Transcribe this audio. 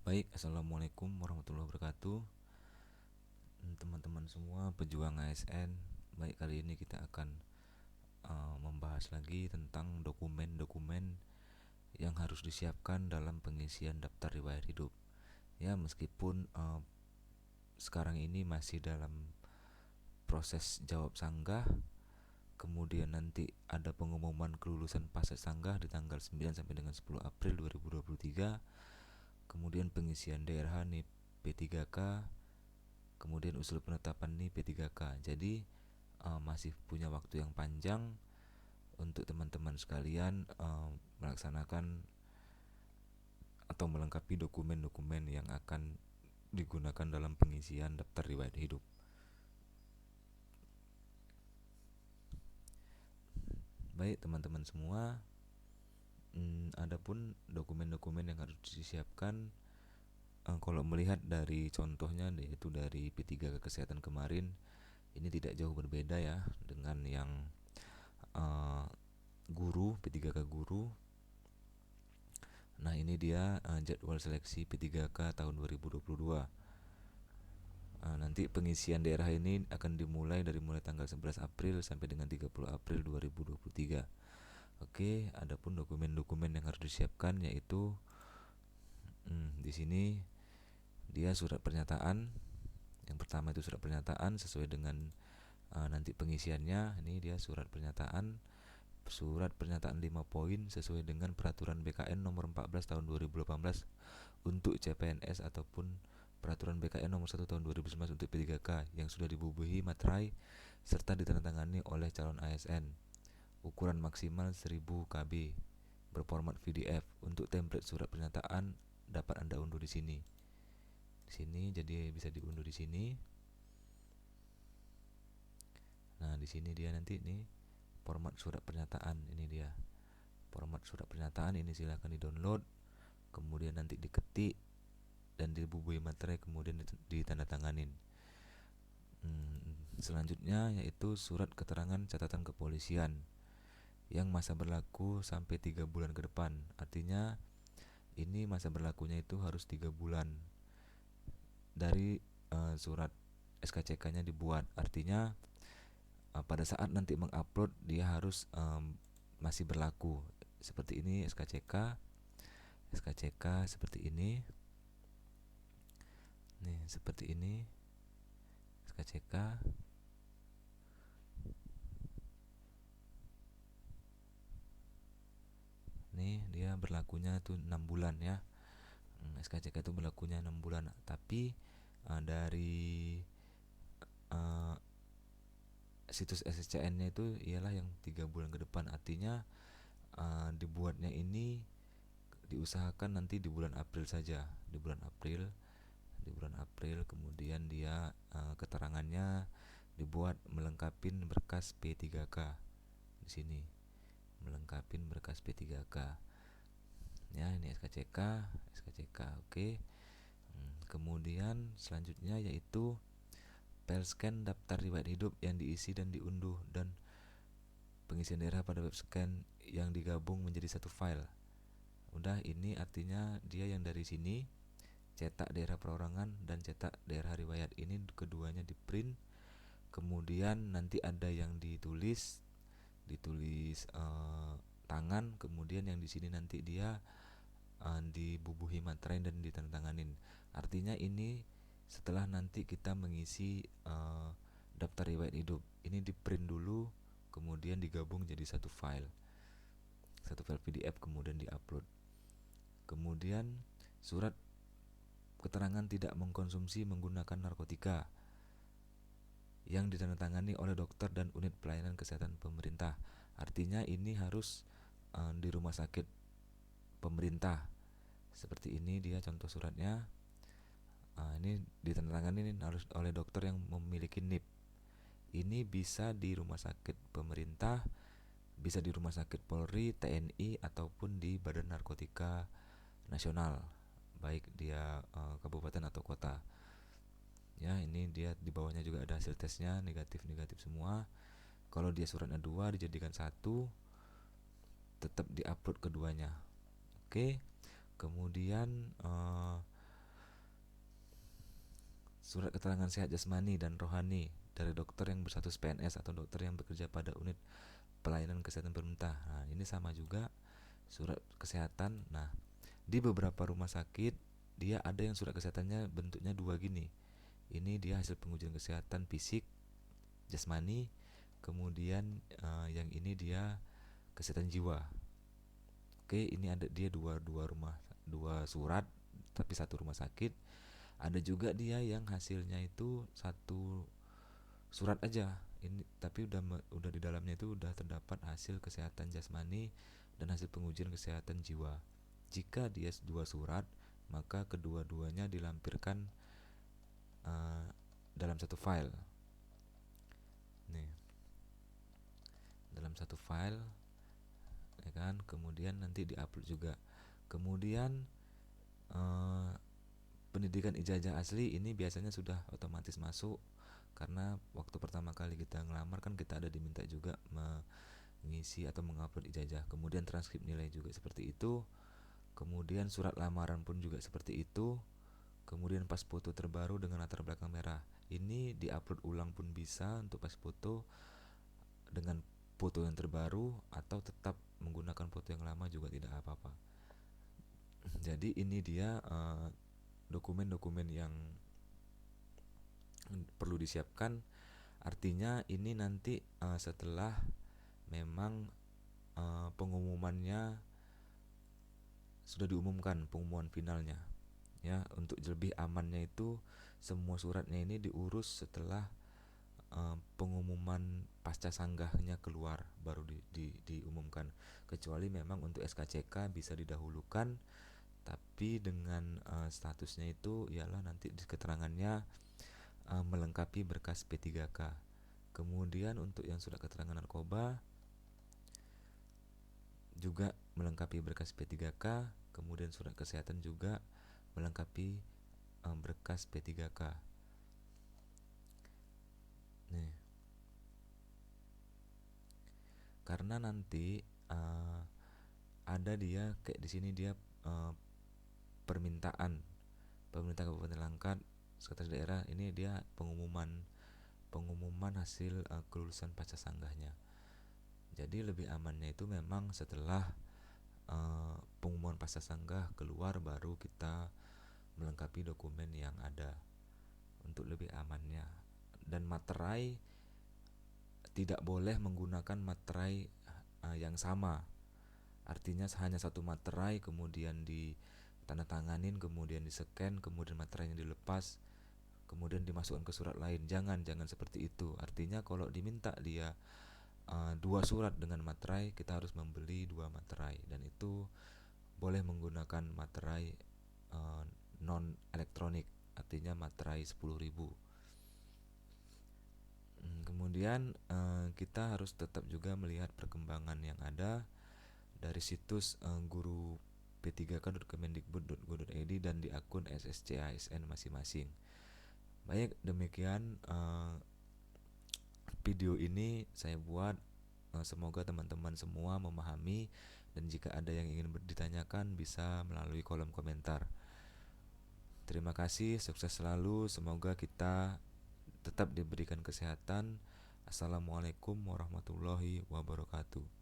Baik, assalamualaikum warahmatullahi wabarakatuh. Teman-teman semua pejuang ASN. Baik, kali ini kita akan membahas lagi tentang dokumen-dokumen yang harus disiapkan dalam pengisian daftar riwayat hidup. Ya, meskipun sekarang ini masih dalam proses jawab sanggah, kemudian nanti ada pengumuman kelulusan pasca sanggah di tanggal 9 sampai dengan 10 April 2023, kemudian pengisian DRH NIP P3K, kemudian usul penetapan nih P3K. Jadi masih punya waktu yang panjang untuk teman-teman sekalian melaksanakan atau melengkapi dokumen-dokumen yang akan digunakan dalam pengisian daftar riwayat hidup. Baik teman-teman semua, adapun dokumen-dokumen yang harus disiapkan, kalau melihat dari contohnya yaitu dari P3K kesehatan kemarin, ini tidak jauh berbeda ya dengan yang guru, P3K guru. Nah, ini dia jadwal seleksi P3K tahun 2022. Nanti pengisian daerah ini akan dimulai dari mulai tanggal 11 April sampai dengan 30 April 2023. Oke, adapun dokumen-dokumen yang harus disiapkan yaitu di sini dia surat pernyataan. Yang pertama itu surat pernyataan sesuai dengan nanti pengisiannya. Ini dia surat pernyataan 5 poin sesuai dengan peraturan BKN nomor 14 tahun 2018 untuk CPNS ataupun peraturan BKN nomor 1 tahun 2019 untuk P3K yang sudah dibubuhi materai serta ditandatangani oleh calon ASN. Ukuran maksimal 1000 KB berformat PDF. Untuk template surat pernyataan dapat Anda unduh di sini. Di sini jadi bisa diunduh di sini. Nah, di sini dia nanti nih format surat pernyataan. Ini dia format surat pernyataan, ini silahkan di-download, kemudian nanti diketik dan dibubuhi materai, kemudian ditandatanganin. Selanjutnya yaitu surat keterangan catatan kepolisian yang masa berlaku sampai 3 bulan ke depan. Artinya ini masa berlakunya itu harus 3 bulan dari surat SKCK-nya dibuat. Artinya pada saat nanti mengupload dia harus masih berlaku. Seperti ini SKCK seperti ini. Nih, seperti ini SKCK. Nih, dia berlakunya tuh 6 bulan ya. SKCK itu berlakunya 6 bulan. Tapi dari situs SSCN-nya itu ialah yang 3 bulan ke depan. Artinya dibuatnya ini diusahakan nanti di bulan April saja, di bulan April kemudian dia keterangannya dibuat melengkapi berkas P3K di sini, melengkapi berkas P3K ya. Ini SKCK oke. Kemudian selanjutnya yaitu file scan daftar riwayat hidup yang diisi dan diunduh dan pengisian daerah pada web scan yang digabung menjadi satu file. Udah, ini artinya dia yang dari sini cetak daerah perorangan dan cetak daerah riwayat, ini keduanya di print, kemudian nanti ada yang ditulis tangan, kemudian yang di sini nanti dia dibubuhi materai dan ditandatanganin. Artinya ini setelah nanti kita mengisi daftar riwayat hidup, ini di print dulu, kemudian digabung jadi satu file PDF, kemudian diupload. Kemudian surat keterangan tidak mengkonsumsi menggunakan narkotika yang ditandatangani oleh dokter dan unit pelayanan kesehatan pemerintah. Artinya ini harus di rumah sakit pemerintah. Seperti ini dia contoh suratnya. Ini ditandatangani harus oleh dokter yang memiliki NIP. Ini bisa di rumah sakit pemerintah, bisa di rumah sakit Polri, TNI, ataupun di Badan Narkotika Nasional, baik dia kabupaten atau kota. Ya, ini dia di bawahnya juga ada hasil tesnya, negatif semua. Kalau dia suratnya 2 dijadikan 1, tetap diupload keduanya. Oke. Kemudian surat keterangan sehat jasmani dan rohani dari dokter yang berstatus PNS atau dokter yang bekerja pada unit pelayanan kesehatan pemerintah. Nah, ini sama juga surat kesehatan. Nah, di beberapa rumah sakit dia ada yang surat kesehatannya bentuknya dua gini. Ini dia hasil pengujian kesehatan fisik jasmani, kemudian yang ini dia kesehatan jiwa. Oke, ini ada dia dua surat tapi satu rumah sakit. Ada juga dia yang hasilnya itu satu surat aja. Ini tapi udah di dalamnya itu udah terdapat hasil kesehatan jasmani dan hasil pengujian kesehatan jiwa. Jika dia dua surat, maka kedua-duanya dilampirkan uh, dalam satu file. Nih, dalam satu file, ya kan? Kemudian nanti diupload juga. Kemudian uh, pendidikan ijazah asli ini biasanya sudah otomatis masuk, karena waktu pertama kali kita ngelamar kan kita ada diminta juga mengisi atau mengupload ijazah. Kemudian transkrip nilai juga seperti itu. Kemudian surat lamaran pun juga seperti itu. Kemudian pas foto terbaru dengan latar belakang merah. Ini diupload ulang pun bisa untuk pas foto dengan foto yang terbaru, atau tetap menggunakan foto yang lama juga tidak apa-apa. Jadi ini dia dokumen-dokumen yang perlu disiapkan. Artinya ini nanti setelah memang pengumumannya sudah diumumkan, pengumuman finalnya, ya, untuk lebih amannya itu semua suratnya ini diurus setelah pengumuman pasca sanggahnya keluar baru diumumkan. Kecuali memang untuk SKCK bisa didahulukan, tapi dengan statusnya itu ialah nanti di keterangannya melengkapi berkas P3K. Kemudian untuk yang surat keterangan narkoba juga melengkapi berkas P3K, kemudian surat kesehatan juga melengkapi berkas P3K. Nih, karena nanti ada dia kayak di sini dia permintaan pemerintah Kabupaten Langkat, sekretaris daerah, ini dia pengumuman hasil kelulusan pasca sanggahnya. Jadi lebih amannya itu memang setelah pengumuman pasca sanggah keluar baru kita melengkapi dokumen yang ada untuk lebih amannya. Dan materai tidak boleh menggunakan materai yang sama. Artinya hanya satu materai kemudian ditandatanganin, kemudian di-scan, kemudian materainya dilepas, kemudian dimasukkan ke surat lain. Jangan seperti itu. Artinya kalau diminta dia dua surat dengan materai, kita harus membeli dua materai, dan itu boleh menggunakan materai non elektronik, artinya materai 10.000. Kemudian kita harus tetap juga melihat perkembangan yang ada dari situs guru p3k.kemendikbud.go.id dan di akun SSCASN masing-masing. Baik, demikian video ini saya buat. Semoga teman-teman semua memahami, dan jika ada yang ingin ditanyakan bisa melalui kolom komentar. Terima kasih, sukses selalu, semoga kita tetap diberikan kesehatan. Assalamualaikum warahmatullahi wabarakatuh.